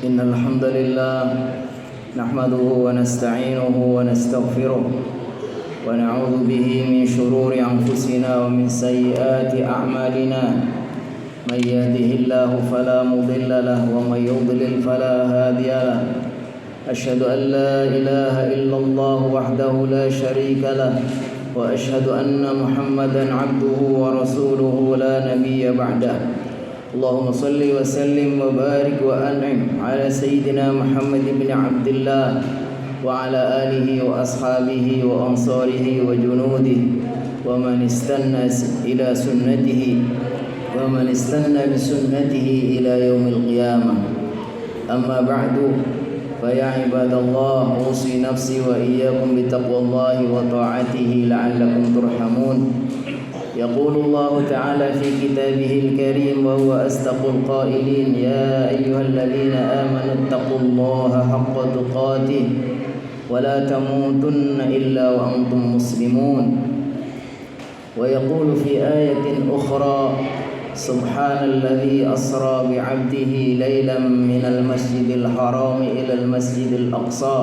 إن الحمد لله نحمده ونستعينه ونستغفره ونعوذ به من شرور أنفسنا ومن سيئات أعمالنا من يهده الله فلا مضل له ومن يضلل فلا هادي له أشهد أن لا إله إلا الله وحده لا شريك له وأشهد أن محمدا عبده ورسوله لا نبي بعده اللهم صل وسلم وبارك وأنعم على سيدنا محمد بن عبد الله وعلى آله وأصحابه وأنصاره وجنوده ومن استنى بسنته إلى يوم القيامة أما بعد فيا عباد الله أوصي نفسي وإياكم بتقوى الله وطاعته لعلكم ترحمون يقول الله تعالى في كتابه الكريم وهو أصدق القائلين يا أيها الذين آمنوا اتقوا الله حق تقاته ولا تموتن إلا وأنتم مسلمون ويقول في آية أخرى سبحان الذي أسرى بعبده ليلا من المسجد الحرام إلى المسجد الأقصى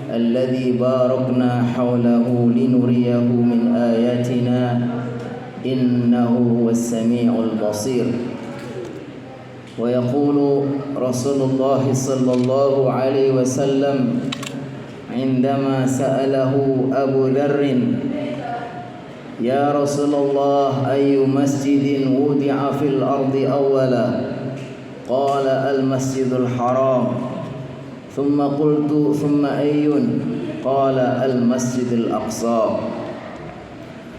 الذي باركنا حوله لنريه من آياتنا إنه هو السميع البصير ويقول رسول الله صلى الله عليه وسلم عندما سأله أبو ذر يا رسول الله أي مسجد وضع في الأرض أولا قال المسجد الحرام ثم قلت ثم أي قال المسجد الأقصى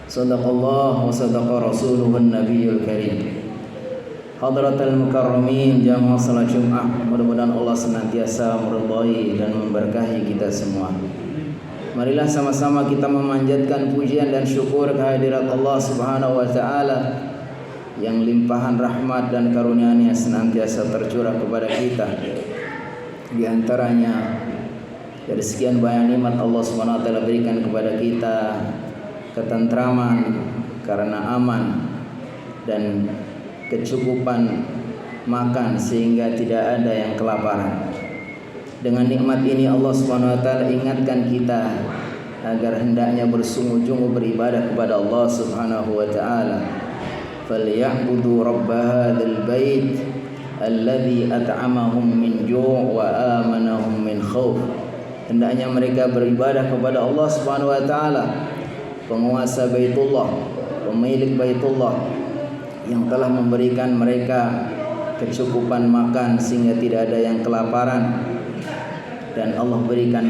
صدق الله وصدق رسوله النبي الكريم. Hadratal mukarramin jamaah salat Jumat, mudah-mudahan Allah senantiasa meridhai dan memberkahi kita semua. Marilah sama-sama kita memanjatkan pujian dan syukur kehadirat Allah Subhanahu wa taala yang limpahan rahmat dan karunia-Nya senantiasa tercurah kepada kita. Di antaranya dari sekian banyak nikmat Allah Subhanahu wa taala berikan kepada kita ketentraman karena aman dan kecukupan makan sehingga tidak ada yang kelaparan. Dengan nikmat ini Allah Subhanahu wa taala ingatkan kita agar hendaknya bersungguh-sungguh beribadah kepada Allah Subhanahu wa taala. Falyabudu rabb hadzal bait alladzi at'amahum min ju' wa amanahum min khauf. Hendaknya mereka beribadah kepada Allah Subhanahu wa taala, penguasa Baitullah, pemilik Baitullah yang telah memberikan mereka kecukupan makan sehingga tidak ada yang kelaparan, dan Allah berikan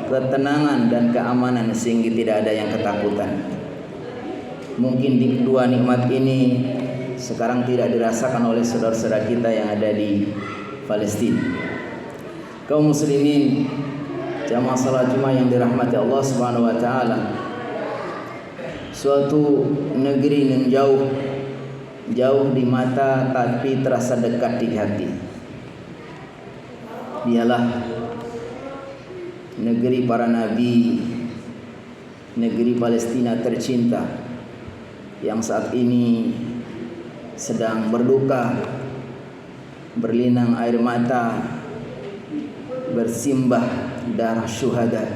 ketenangan dan keamanan sehingga tidak ada yang ketakutan. Mungkin di dua nikmat ini sekarang tidak dirasakan oleh saudara-saudara kita yang ada di Palestina. Kaum muslimin jamaah salat Jumat yang dirahmati Allah Subhanahu wa taala, suatu negeri yang jauh di mata tapi terasa dekat di hati. Dialah negeri para nabi, negeri Palestina tercinta yang saat ini sedang berduka, berlinang air mata, bersimbah darah syuhada.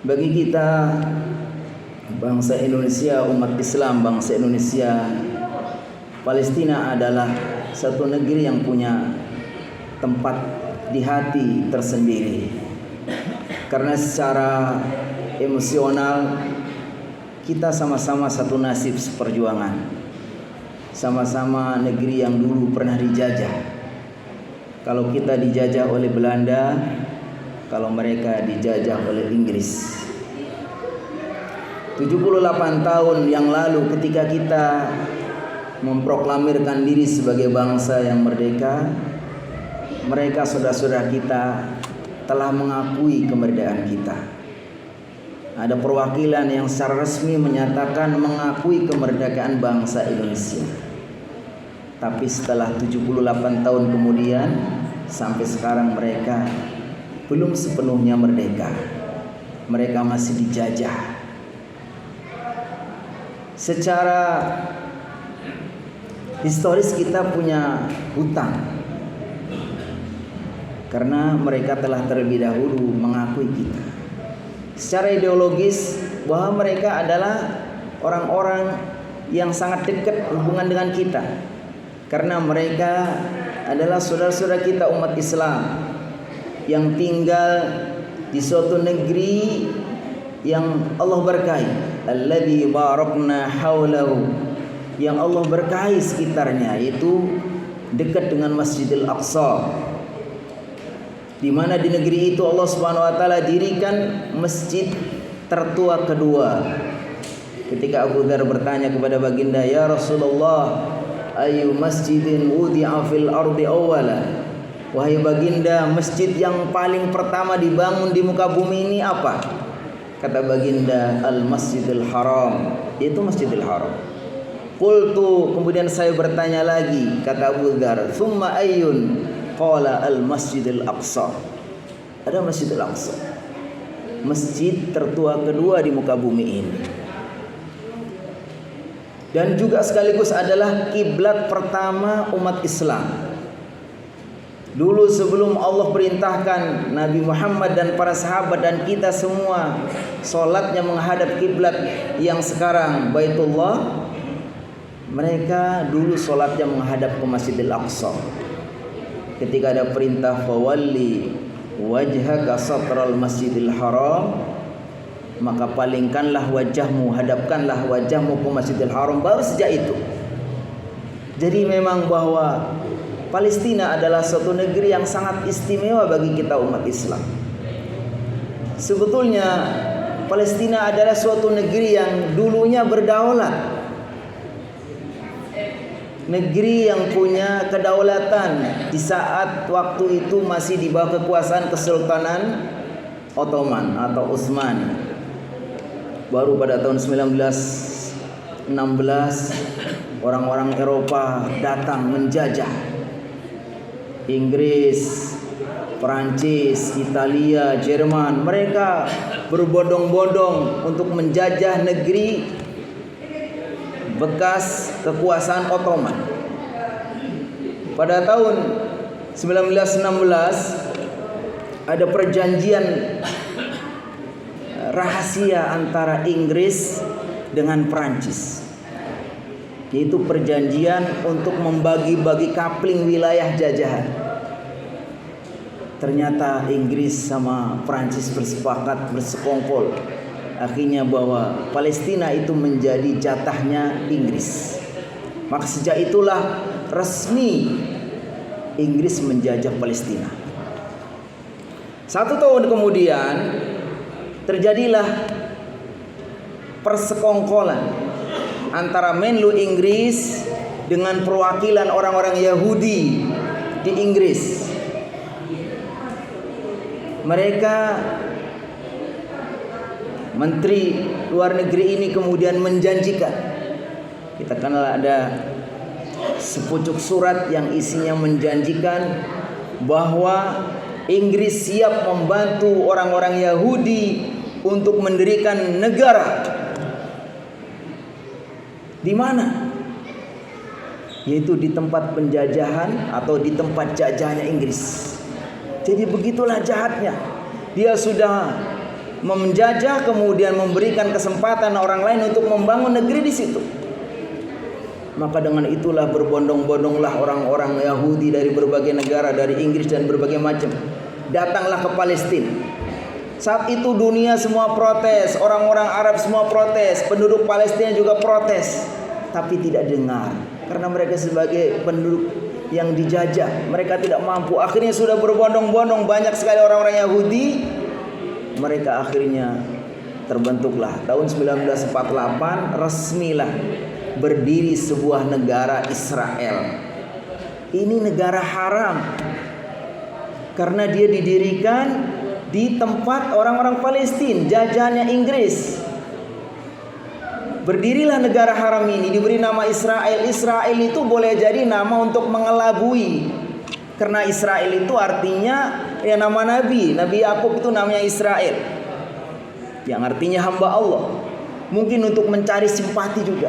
Bagi kita bangsa Indonesia, umat Islam bangsa Indonesia, Palestina adalah satu negeri yang punya tempat di hati tersendiri. Karena secara emosional kita sama-sama satu nasib seperjuangan. Sama-sama negeri yang dulu pernah dijajah. Kalau kita dijajah oleh Belanda, kalau mereka dijajah oleh Inggris. 78 tahun yang lalu ketika kita memproklamirkan diri sebagai bangsa yang merdeka, mereka saudara-saudara kita telah mengakui kemerdekaan kita. Ada perwakilan yang secara resmi menyatakan mengakui kemerdekaan bangsa Indonesia. Tapi setelah 78 tahun kemudian sampai sekarang mereka belum sepenuhnya merdeka. Mereka masih dijajah. Secara historis kita punya hutang karena mereka telah terlebih dahulu mengakui kita. Secara ideologis bahwa mereka adalah orang-orang yang sangat dekat hubungan dengan kita, karena mereka adalah saudara-saudara kita umat Islam yang tinggal di suatu negeri yang Allah berkahi, alladzi barakna haulahu, yang Allah berkahi sekitarnya, yaitu dekat dengan Masjidil Aqsa, di mana di negeri itu Allah Subhanahu wa taala dirikan masjid tertua kedua. Ketika Abu Dzar bertanya kepada baginda, "Ya Rasulullah, ayu masjidin wudi'a fil ardi awwala?" Wahai baginda, masjid yang paling pertama dibangun di muka bumi ini apa? Kata baginda, Al-Masjidil Haram, yaitu Masjidil Haram. Qultu, kemudian saya bertanya lagi, kata Abu Dzar, "Tsumma ayyun?" Qala Al-Masjidil Aqsa. Ada Masjidil Aqsa, masjid tertua kedua di muka bumi ini, dan juga sekaligus adalah kiblat pertama umat Islam. Dulu sebelum Allah perintahkan Nabi Muhammad dan para sahabat dan kita semua sholatnya menghadap kiblat yang sekarang Baitullah, mereka dulu sholatnya menghadap ke Masjidil Aqsa. Ketika ada perintah fawalli wajhaka satral Masjidil Haram, maka palingkanlah wajahmu, hadapkanlah wajahmu ke Masjidil Haram. Baru sejak itu. Jadi memang bahwa Palestina adalah suatu negeri yang sangat istimewa bagi kita umat Islam. Sebetulnya Palestina adalah suatu negeri yang dulunya berdaulat, negeri yang punya kedaulatan di saat waktu itu masih di bawah kekuasaan Kesultanan Ottoman atau Utsmani. Baru pada tahun 1916 orang-orang Eropa datang menjajah. Inggris, Perancis, Italia, Jerman, mereka berbondong-bondong untuk menjajah negeri bekas kekuasaan Ottoman. Pada tahun 1916 ada perjanjian rahasia antara Inggris dengan Perancis, yaitu perjanjian untuk membagi-bagi kapling wilayah jajahan. Ternyata Inggris sama Prancis bersepakat, bersekongkol akhirnya bahwa Palestina itu menjadi jatahnya Inggris. Maka sejak itulah resmi Inggris menjajah Palestina. 1 tahun kemudian terjadilah persekongkolan antara Menlu Inggris dengan perwakilan orang-orang Yahudi di Inggris. Mereka, menteri luar negeri ini kemudian menjanjikan, kita kenal ada sepucuk surat yang isinya menjanjikan bahwa Inggris siap membantu orang-orang Yahudi untuk mendirikan negara. Di mana? Yaitu di tempat penjajahan atau di tempat jajahnya Inggris. Jadi begitulah jahatnya. Dia sudah menjajah, kemudian memberikan kesempatan orang lain untuk membangun negeri di situ. Maka dengan itulah berbondong-bondonglah orang-orang Yahudi dari berbagai negara, dari Inggris dan berbagai macam, datanglah ke Palestina. Saat itu dunia semua protes, orang-orang Arab semua protes, penduduk Palestina juga protes, tapi tidak dengar karena mereka sebagai penduduk yang dijajah, mereka tidak mampu. Akhirnya sudah berbondong-bondong banyak sekali orang-orang Yahudi. Mereka akhirnya terbentuklah tahun 1948 resmilah berdiri sebuah negara Israel. Ini negara haram karena dia didirikan di tempat orang-orang Palestina, jajahannya Inggris. Berdirilah negara haram ini, diberi nama Israel. Israel itu boleh jadi nama untuk mengelabui, karena Israel itu artinya ya nama Nabi Yakub itu namanya Israel, yang artinya hamba Allah. Mungkin untuk mencari simpati juga.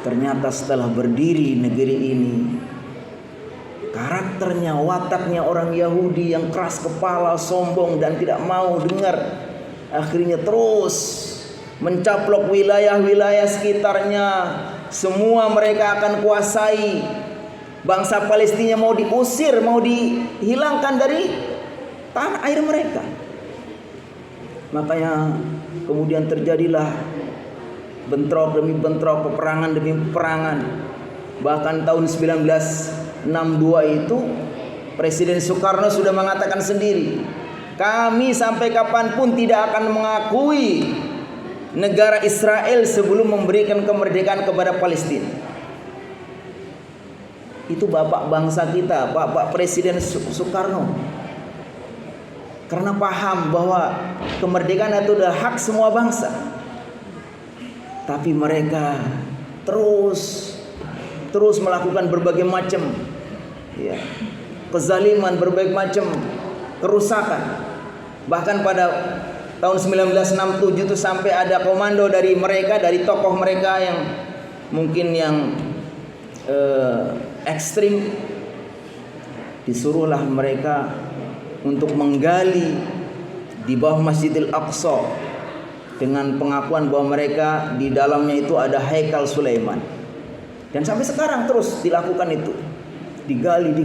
Ternyata setelah berdiri negeri ini, karakternya, wataknya orang Yahudi yang keras kepala, sombong dan tidak mau dengar, akhirnya terus mencaplok wilayah-wilayah sekitarnya. Semua mereka akan kuasai. Bangsa Palestina mau diusir, mau dihilangkan dari tanah air mereka. Makanya kemudian terjadilah bentrok demi bentrok, peperangan demi peperangan. Bahkan tahun 1962 itu Presiden Soekarno sudah mengatakan sendiri, kami sampai kapanpun tidak akan mengakui negara Israel sebelum memberikan kemerdekaan kepada Palestina. Itu bapak bangsa kita, Bapak Presiden Soekarno. Karena paham bahwa kemerdekaan itu adalah hak semua bangsa. Tapi mereka terus melakukan berbagai macam kezaliman, berbagai macam kerusakan. Bahkan pada tahun 1967 itu sampai ada komando dari mereka, dari tokoh mereka yang mungkin yang ekstrim, disuruhlah mereka untuk menggali di bawah Masjidil Aqsa dengan pengakuan bahwa mereka di dalamnya itu ada Haikal Sulaiman. Dan sampai sekarang terus dilakukan itu, digali.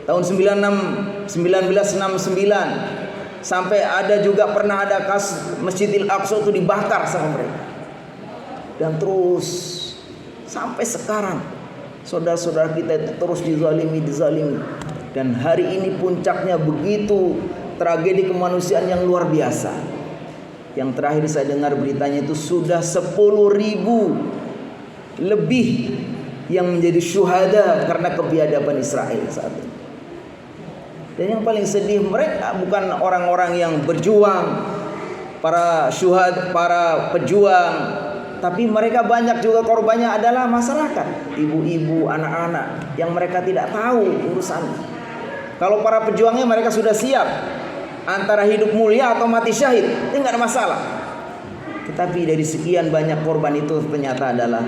Tahun 1969 sampai ada juga pernah ada kasus Masjidil Aqsa itu dibakar sama mereka. Dan terus sampai sekarang saudara-saudara kita itu terus dizalimi. Dan hari ini puncaknya begitu tragedi kemanusiaan yang luar biasa. Yang terakhir saya dengar beritanya itu sudah 10.000 lebih yang menjadi syuhada karena kebiadaban Israel saat ini. Dan yang paling sedih, mereka bukan orang-orang yang berjuang, para syuhada, para pejuang, tapi mereka banyak juga korbannya adalah masyarakat, ibu-ibu, anak-anak yang mereka tidak tahu urusannya. Kalau para pejuangnya mereka sudah siap antara hidup mulia atau mati syahid, itu nggak ada masalah. Tetapi dari sekian banyak korban itu ternyata adalah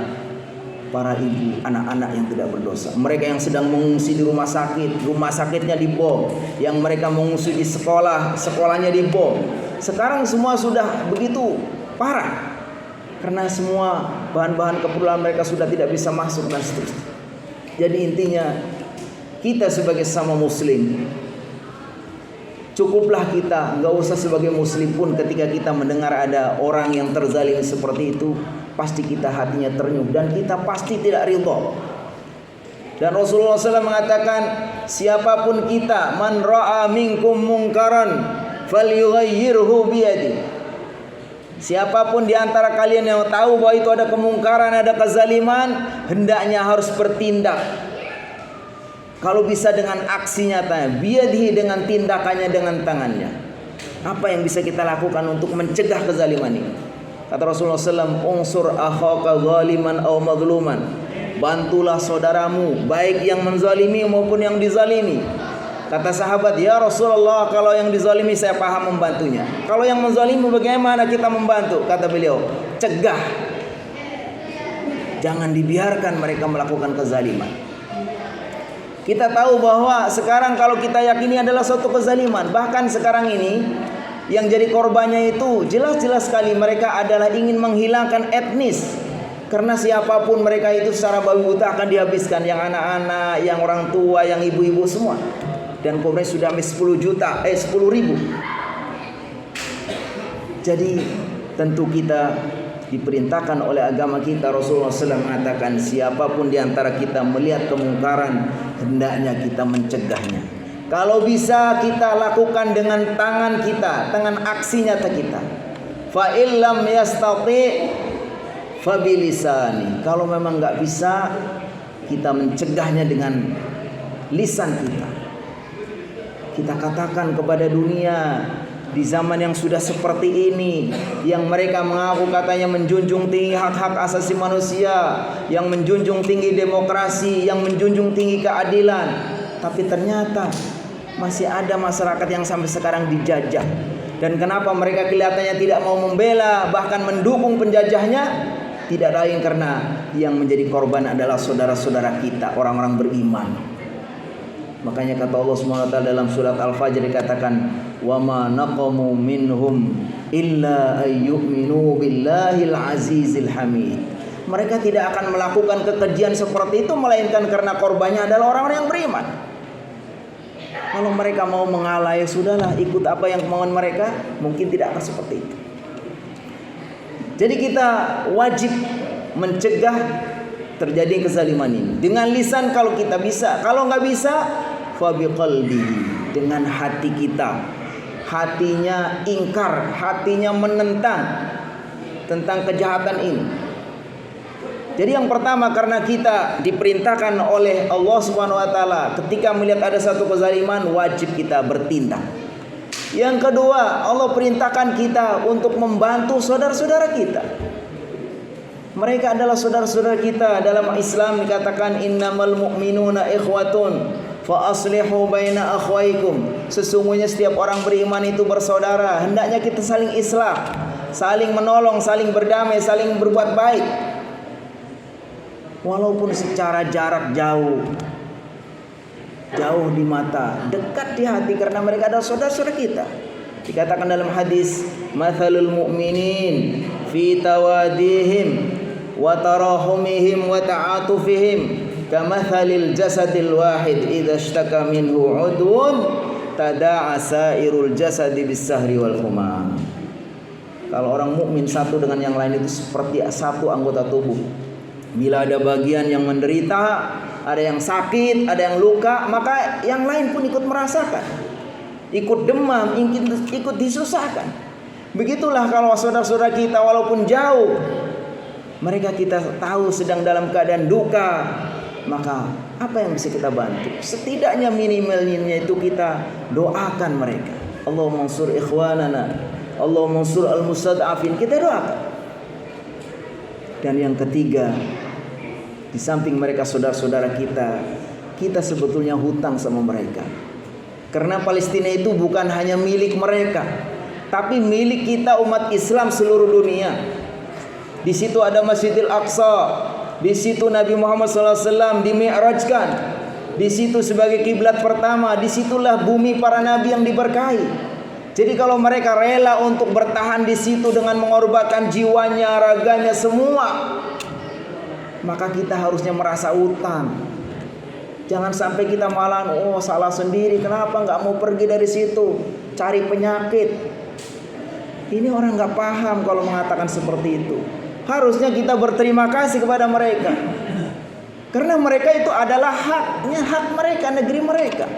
para ibu, anak-anak yang tidak berdosa. Mereka yang sedang mengungsi di rumah sakitnya dibom. Yang mereka mengungsi di sekolah, sekolahnya dibom. Sekarang semua sudah begitu parah, karena semua bahan-bahan keperluan mereka sudah tidak bisa masuk dan seterusnya. Jadi intinya, kita sebagai sama muslim, cukuplah kita, nggak usah sebagai muslim pun ketika kita mendengar ada orang yang terzalim seperti itu, pasti kita hatinya ternyuh dan kita pasti tidak ridho. Dan Rasulullah SAW mengatakan, siapapun kita, man ra'a minkum mungkaran falyughayyirhu biyadi. Siapapun di antara kalian yang tahu bahwa itu ada kemungkaran, ada kezaliman, hendaknya harus bertindak. Kalau bisa dengan aksi nyata, biyadihi, dengan tindakannya, dengan tangannya. Apa yang bisa kita lakukan untuk mencegah kezaliman ini? Kata Rasulullah SAW, unsur akhaka zaliman aw mazluman. Bantulah saudaramu, baik yang menzalimi maupun yang dizalimi. Kata sahabat, ya Rasulullah, kalau yang dizalimi saya paham membantunya. Kalau yang menzalimi bagaimana kita membantu? Kata beliau, cegah. Jangan dibiarkan mereka melakukan kezaliman. Kita tahu bahwa sekarang kalau kita yakini adalah suatu kezaliman, bahkan sekarang ini yang jadi korbannya itu jelas-jelas sekali mereka adalah ingin menghilangkan etnis. Karena siapapun mereka itu secara babi buta akan dihabiskan, yang anak-anak, yang orang tua, yang ibu-ibu semua. Dan korbannya sudah sampai 10.000. Jadi tentu kita diperintahkan oleh agama kita. Rasulullah SAW mengatakan, siapapun di antara kita melihat kemungkaran, hendaknya kita mencegahnya. Kalau bisa kita lakukan dengan tangan kita, dengan aksi nyata kita. Fa illam yastati fa bilisani. Kalau memang enggak bisa, kita mencegahnya dengan lisan kita. Kita katakan kepada dunia, di zaman yang sudah seperti ini, yang mereka mengaku katanya menjunjung tinggi hak-hak asasi manusia, yang menjunjung tinggi demokrasi, yang menjunjung tinggi keadilan, tapi ternyata masih ada masyarakat yang sampai sekarang dijajah. Dan kenapa mereka kelihatannya tidak mau membela, bahkan mendukung penjajahnya? Tidak lain karena yang menjadi korban adalah saudara-saudara kita, orang-orang beriman. Makanya kata Allah Subhanahu wa taala dalam surat Al-Fajr dikatakan, "Wa ma naqamu minhum illa ayyuminu billahil azizil hamid." Mereka tidak akan melakukan kekejian seperti itu melainkan karena korbannya adalah orang-orang yang beriman. Kalau mereka mau mengalah, ya sudahlah, ikut apa yang kemauan mereka, mungkin tidak akan seperti itu. Jadi kita wajib mencegah terjadi kezaliman ini dengan lisan kalau kita bisa. Kalau nggak bisa, fa biqalbi, dengan hati kita. Hatinya ingkar, hatinya menentang tentang kejahatan ini. Jadi yang pertama, karena kita diperintahkan oleh Allah Subhanahu wa taala ketika melihat ada satu kezaliman wajib kita bertindak. Yang kedua, Allah perintahkan kita untuk membantu saudara-saudara kita. Mereka adalah saudara-saudara kita. Dalam Islam dikatakan innamal mu'minuna ikhwatun fa aslihu baina akhwaikum. Sesungguhnya setiap orang beriman itu bersaudara. Hendaknya kita saling islah, saling menolong, saling berdamai, saling berbuat baik. Walaupun secara jarak jauh di mata, dekat di hati, karena mereka adalah saudara-saudara kita. Dikatakan dalam hadis, mathalul mu'minin fi tawadihim wa tarahumihim wa ta'atufihim kamathalil jasadil wahid idza ishtaka minhu udwun tada'a sairul jasadi bis-sahri wal humam. Kalau orang mukmin satu dengan yang lain itu seperti satu anggota tubuh. Bila ada bagian yang menderita, ada yang sakit, ada yang luka, maka yang lain pun ikut merasakan, ikut demam, ikut disusahkan. Begitulah kalau saudara-saudara kita walaupun jauh, mereka kita tahu sedang dalam keadaan duka, maka apa yang bisa kita bantu? Setidaknya minimalnya itu kita doakan mereka. Allahumma ansur ikhwanana, Allahumma ansur al-mustad'afin, kita doakan. Dan yang ketiga, di samping mereka saudara-saudara kita, kita sebetulnya hutang sama mereka. Karena Palestina itu bukan hanya milik mereka, tapi milik kita umat Islam seluruh dunia. Di situ ada Masjidil Aqsa, di situ Nabi Muhammad SAW dimi'rajkan, di situ sebagai kiblat pertama, disitulah bumi para nabi yang diberkahi. Jadi kalau mereka rela untuk bertahan di situ dengan mengorbankan jiwanya, raganya semua, maka kita harusnya merasa utang. Jangan sampai kita malah salah sendiri, kenapa nggak mau pergi dari situ, cari penyakit. Ini orang nggak paham kalau mengatakan seperti itu. Harusnya kita berterima kasih kepada mereka, karena mereka itu adalah hak mereka, negeri mereka.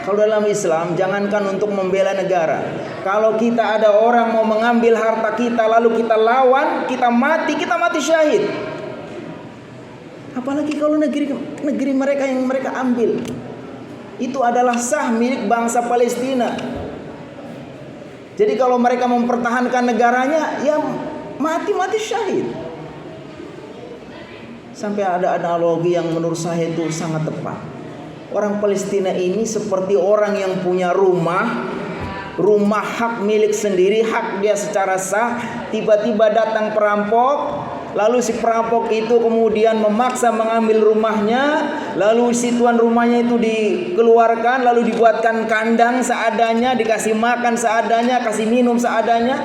Kalau dalam Islam, jangankan untuk membela negara, kalau kita ada orang mau mengambil harta kita lalu kita lawan, kita mati syahid. Apalagi kalau negeri mereka yang mereka ambil itu adalah sah milik bangsa Palestina. Jadi kalau mereka mempertahankan negaranya, ya mati syahid. Sampai ada analogi yang menurut saya itu sangat tepat. Orang Palestina ini seperti orang yang punya rumah hak milik sendiri, hak dia secara sah. Tiba-tiba datang perampok, lalu si perampok itu kemudian memaksa mengambil rumahnya, lalu si tuan rumahnya itu dikeluarkan, lalu dibuatkan kandang seadanya, dikasih makan seadanya, kasih minum seadanya.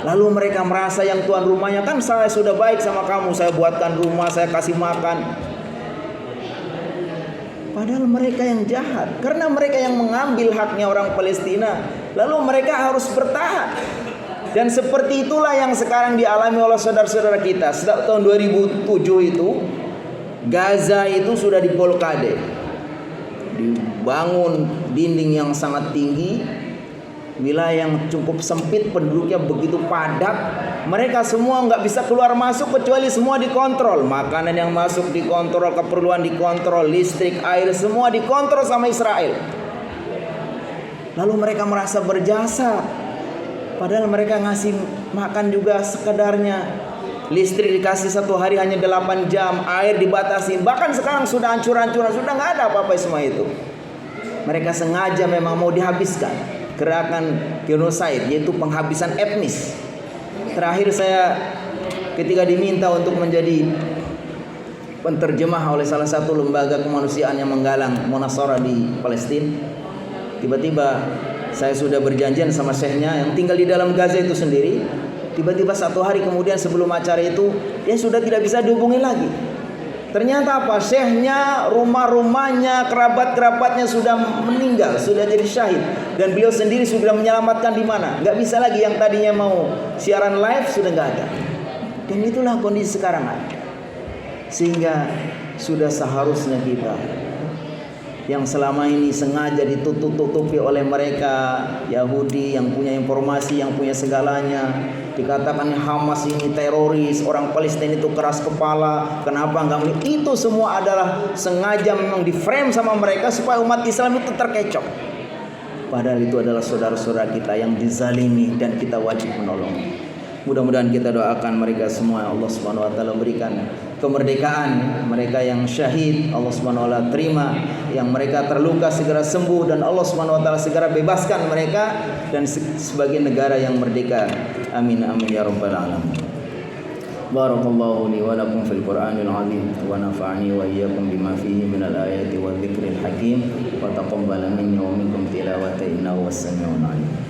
Lalu mereka merasa yang tuan rumahnya, kan saya sudah baik sama kamu, saya buatkan rumah, saya kasih makan. Padahal mereka yang jahat, karena mereka yang mengambil haknya orang Palestina, lalu mereka harus bertahan. Dan seperti itulah yang sekarang dialami oleh saudara-saudara kita. Sejak tahun 2007 itu Gaza itu sudah diblokade, dibangun dinding yang sangat tinggi, wilayah yang cukup sempit, penduduknya begitu padat. Mereka semua nggak bisa keluar masuk kecuali semua dikontrol. Makanan yang masuk dikontrol, keperluan dikontrol, listrik, air semua dikontrol sama Israel. Lalu mereka merasa berjasa, padahal mereka ngasih makan juga sekedarnya. Listrik dikasih 1 hari hanya 8 jam, air dibatasi. Bahkan sekarang sudah hancur-hancuran, sudah nggak ada apa-apa semua itu. Mereka sengaja memang mau dihabiskan. Gerakan genocide, yaitu penghabisan etnis. Terakhir saya ketika diminta untuk menjadi penterjemah oleh salah satu lembaga kemanusiaan yang menggalang Munasharah di Palestina, tiba-tiba saya sudah berjanjian sama syekhnya yang tinggal di dalam Gaza itu sendiri. Tiba-tiba satu hari kemudian sebelum acara itu, dia sudah tidak bisa dihubungi lagi. Ternyata apa? Syekhnya, rumah-rumahnya, kerabat-kerabatnya sudah meninggal, sudah jadi syahid. Dan beliau sendiri sudah menyelamatkan di mana? Gak bisa lagi, yang tadinya mau siaran live sudah gak ada. Dan itulah kondisi sekarang. Sehingga sudah seharusnya kita yang selama ini sengaja ditutup-tutupi oleh mereka Yahudi yang punya informasi, yang punya segalanya, dikatakan Hamas ini teroris, orang Palestina itu keras kepala, kenapa enggak melihat? Itu semua adalah sengaja memang di-frame sama mereka supaya umat Islam itu terkecoh. Padahal itu adalah saudara-saudara kita yang dizalimi dan kita wajib menolong. Mudah-mudahan kita doakan mereka semua, Allah Subhanahu wa taala berikan kemerdekaan, mereka yang syahid Allah Subhanahu wa taala terima, yang mereka terluka segera sembuh dan Allah Subhanahu wa taala segera bebaskan mereka dan sebagai negara yang merdeka. Amin amin ya rabbal alamin. Barakallahu li wa lakum fil Qur'anil azim wa nafa'ani wa iyyakum bima fihi minal ayati wa dzikril hakim wa taqabbala minni wa minkum tilawata innahu was-sami'ul 'alim.